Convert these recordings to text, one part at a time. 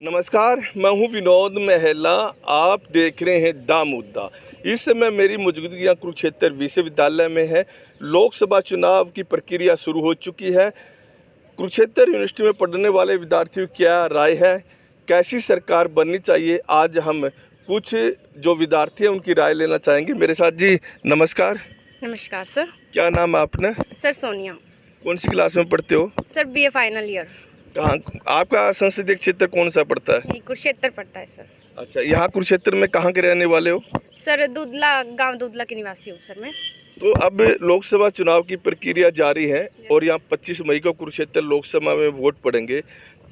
नमस्कार, मैं हूं विनोद महला। आप देख रहे हैं दा मुद्दा। इस समय मेरी मौजूदगी यहाँ कुरुक्षेत्र विश्वविद्यालय में है। लोकसभा चुनाव की प्रक्रिया शुरू हो चुकी है। कुरुक्षेत्र यूनिवर्सिटी में पढ़ने वाले विद्यार्थियों की क्या राय है, कैसी सरकार बननी चाहिए, आज हम कुछ जो विद्यार्थी हैं उनकी राय लेना चाहेंगे। मेरे साथ जी नमस्कार। नमस्कार सर। क्या नाम है आपने? सर सोनिया। कौन सी क्लास में पढ़ते हो? Sir BA final year. कहाँ आपका संसदीय क्षेत्र कौन सा पड़ता है? ये कुरुक्षेत्र पड़ता है सर। अच्छा, यहाँ कुरुक्षेत्र में कहाँ के रहने वाले हो? सर दूधला, गांव दूधला के निवासी हूँ सर मैं। तो अब लोकसभा चुनाव की प्रक्रिया जारी है और यहाँ 25 मई को कुरुक्षेत्र लोकसभा में वोट पड़ेंगे।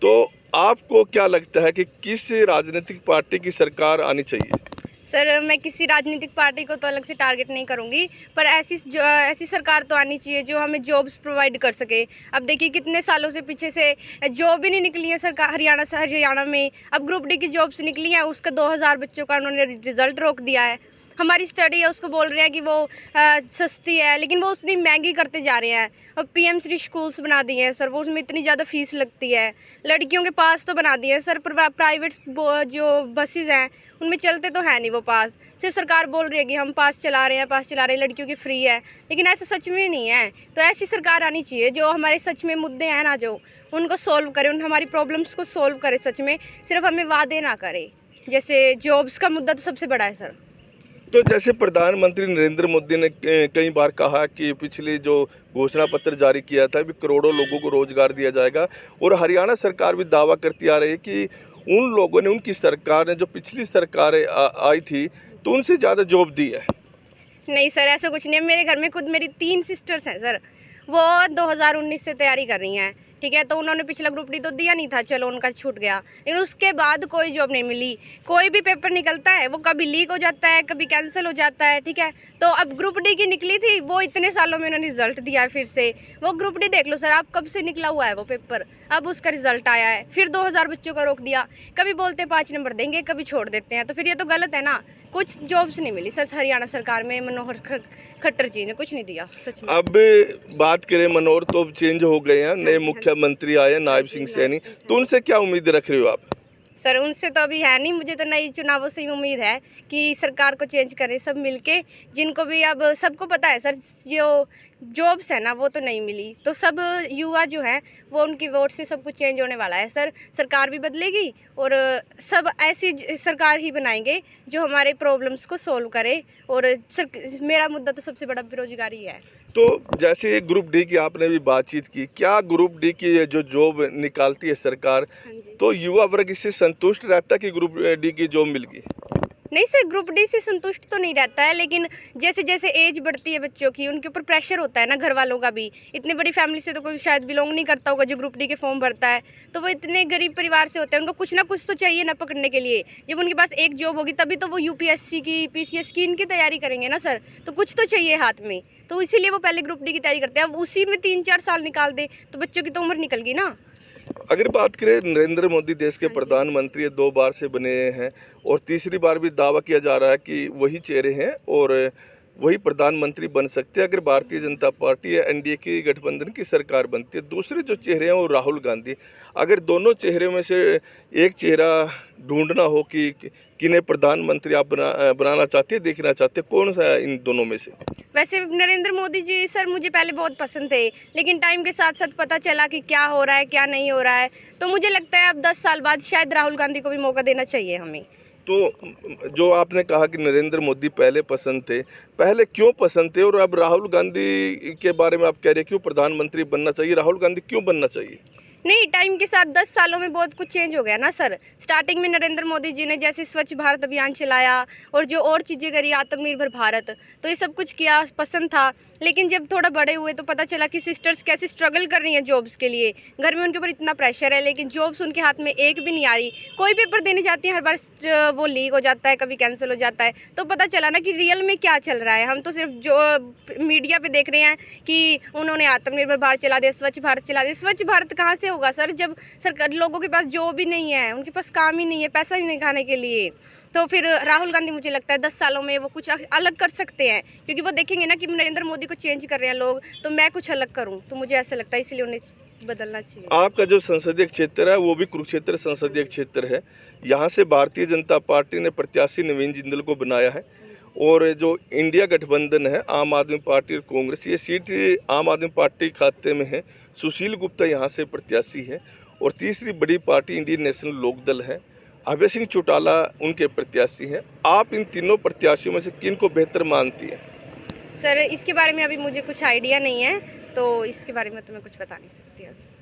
तो आपको क्या लगता है कि किस राजनीतिक पार्टी की सरकार आनी चाहिए? सर मैं किसी राजनीतिक पार्टी को तो अलग से टारगेट नहीं करूंगी, पर ऐसी सरकार तो आनी चाहिए जो हमें जॉब्स प्रोवाइड कर सके। अब देखिए कितने सालों से पीछे से जॉब ही नहीं निकली है सरकार हरियाणा में। अब ग्रुप डी की जॉब्स निकली हैं, उसका 2000 बच्चों का उन्होंने रिजल्ट रोक दिया है। हमारी स्टडी है उसको बोल रहे हैं कि वो सस्ती है, लेकिन वो उतनी महंगी करते जा रहे हैं। और पीएम श्री स्कूल्स बना दिए हैं सर, वो उसमें इतनी ज़्यादा फीस लगती है। लड़कियों के पास तो बना दिए हैं सर, पर प्राइवेट जो बसेज हैं उनमें चलते तो है नहीं वो पास। सिर्फ सरकार बोल रही है कि हम पास चला रहे हैं, लड़कियों की फ्री है, लेकिन ऐसा सच में नहीं है। तो ऐसी सरकार आनी चाहिए जो हमारे सच में मुद्दे हैं ना, जो उनको सोल्व करे, उन हमारी प्रॉब्लम्स को सोल्व करे सच में, सिर्फ हमें वादे ना करे। जैसे जॉब्स का मुद्दा तो सबसे बड़ा है सर। तो जैसे प्रधानमंत्री नरेंद्र मोदी ने कई बार कहा कि पिछले जो घोषणा पत्र जारी किया था भी करोड़ों लोगों को रोजगार दिया जाएगा, और हरियाणा सरकार भी दावा करती आ रही है कि उन लोगों ने, उनकी सरकार ने, जो पिछली सरकार आई थी तो उनसे ज़्यादा जॉब दी है। नहीं सर, ऐसा कुछ नहीं है। मेरे घर में खुद मेरी 3 सिस्टर्स हैं सर, वो 2019 से तैयारी कर रही हैं, ठीक है। तो उन्होंने पिछला ग्रुप डी तो दिया नहीं था, चलो उनका छूट गया, लेकिन उसके बाद कोई जॉब नहीं मिली। कोई भी पेपर निकलता है वो कभी लीक हो जाता है, कभी कैंसिल हो जाता है, ठीक है। तो अब ग्रुप डी की निकली थी, वो इतने सालों में उन्होंने रिजल्ट दिया है फिर से। वो ग्रुप डी देख लो सर, आप कब से निकला हुआ है वो पेपर, अब उसका रिजल्ट आया है, फिर 2000 बच्चों का रोक दिया। कभी बोलते 5 नंबर देंगे, कभी छोड़ देते हैं, तो फिर ये तो गलत है ना। कुछ जॉब्स नहीं मिली सर हरियाणा सरकार में, मनोहर खट्टर जी ने कुछ नहीं दिया सच में। अब बात करें, मनोहर तो चेंज हो गए हैं, नए मुख्यमंत्री आए नायब सिंह सैनी, तो उनसे क्या उम्मीद रख रहे हो आप? सर उनसे तो अभी है नहीं, मुझे तो नई चुनावों से ही उम्मीद है कि सरकार को चेंज करें सब मिलके। जिनको भी, अब सबको पता है सर, जो जॉब्स है ना वो तो नहीं मिली, तो सब युवा जो है वो उनकी वोट से सब कुछ चेंज होने वाला है सर। सरकार भी बदलेगी और सब ऐसी सरकार ही बनाएंगे जो हमारे प्रॉब्लम्स को सोल्व करे। और मेरा मुद्दा तो सबसे बड़ा बेरोजगारी है। तो जैसे ग्रुप डी की आपने भी बातचीत की, क्या ग्रुप डी की जो जॉब निकालती है सरकार, तो युवा वर्ग इससे संतुष्ट रहता है कि ग्रुप डी की जॉब मिल गई? नहीं सर, ग्रुप डी से संतुष्ट तो नहीं रहता है, लेकिन जैसे जैसे एज बढ़ती है बच्चों की, उनके ऊपर प्रेशर होता है ना घर वालों का भी। इतनी बड़ी फैमिली से तो कोई शायद बिलोंग नहीं करता होगा जो ग्रुप डी के फॉर्म भरता है, तो वो इतने गरीब परिवार से होते हैं, उनको कुछ ना कुछ तो चाहिए ना पकड़ने के लिए। जब उनके पास एक जॉब होगी तभी तो वो यूपीएससी की, पीसीएस की, इनकी तैयारी करेंगे ना सर, तो कुछ तो चाहिए हाथ में, तो इसीलिए वो पहले ग्रुप डी की तैयारी करते हैं। अब उसी में 3-4 साल निकाल दे तो बच्चों की तो उम्र निकल गई ना। अगर बात करें, नरेंद्र मोदी देश के प्रधानमंत्री 2 बार से बने हैं और तीसरी बार भी दावा किया जा रहा है कि वही चेहरे हैं और वही प्रधानमंत्री बन सकते हैं अगर भारतीय जनता पार्टी या एनडीए की गठबंधन की सरकार बनती है। दूसरे जो चेहरे हैं वो राहुल गांधी। अगर दोनों चेहरों में से एक चेहरा ढूंढना हो कि किन्हें प्रधानमंत्री आप बनाना चाहते हैं, देखना चाहते हैं, कौन सा है इन दोनों में से? वैसे नरेंद्र मोदी जी सर मुझे पहले बहुत पसंद थे, लेकिन टाइम के साथ साथ पता चला कि क्या हो रहा है क्या नहीं हो रहा है, तो मुझे लगता है अब 10 साल बाद शायद राहुल गांधी को भी मौका देना चाहिए हमें। तो जो आपने कहा कि नरेंद्र मोदी पहले पसंद थे, पहले क्यों पसंद थे, और अब राहुल गांधी के बारे में आप कह रहे हैं क्यों प्रधानमंत्री बनना चाहिए, राहुल गांधी क्यों बनना चाहिए? नहीं, टाइम के साथ 10 सालों में बहुत कुछ चेंज हो गया ना सर। स्टार्टिंग में नरेंद्र मोदी जी ने जैसे स्वच्छ भारत अभियान चलाया और जो और चीज़ें करी, आत्मनिर्भर भारत, तो ये सब कुछ किया, पसंद था। लेकिन जब थोड़ा बड़े हुए तो पता चला कि सिस्टर्स कैसे स्ट्रगल कर रही हैं जॉब्स के लिए। घर में उनके ऊपर इतना प्रेशर है, लेकिन जॉब्स उनके हाथ में एक भी नहीं आ रही। कोई पेपर देने जाती हैं, हर बार वो लीक हो जाता है, कभी कैंसिल हो जाता है। तो पता चला ना कि रियल में क्या चल रहा है। हम तो सिर्फ जो मीडिया पर देख रहे हैं कि उन्होंने आत्मनिर्भर भारत चला दिया, स्वच्छ भारत चला दिया। स्वच्छ भारत कहाँ से होगा सर, जब सरकार, लोगों के पास जॉब भी नहीं है, उनके पास काम ही नहीं है, पैसा ही नहीं खाने के लिए। तो फिर राहुल गांधी मुझे लगता है 10 सालों में वो कुछ अलग कर सकते हैं, क्योंकि वो देखेंगे ना कि नरेंद्र मोदी को चेंज कर रहे हैं लोग, तो मैं कुछ अलग करूं, तो मुझे ऐसा लगता है इसलिए उन्हें बदलना चाहिए। आपका जो संसदीय क्षेत्र है वो भी कुरुक्षेत्र संसदीय क्षेत्र है। यहाँ से भारतीय जनता पार्टी ने प्रत्याशी नवीन जिंदल को बनाया है और जो इंडिया गठबंधन है आम आदमी पार्टी और कांग्रेस, ये सीट आम आदमी पार्टी खाते में है। सुशील गुप्ता यहाँ से प्रत्याशी है और तीसरी बड़ी पार्टी इंडियन नेशनल लोकदल है, अभय सिंह चौटाला उनके प्रत्याशी हैं। आप इन तीनों प्रत्याशियों में से किन को बेहतर मानती हैं? सर इसके बारे में अभी मुझे कुछ आइडिया नहीं है, तो इसके बारे में तो मैं कुछ बता नहीं सकती अभी।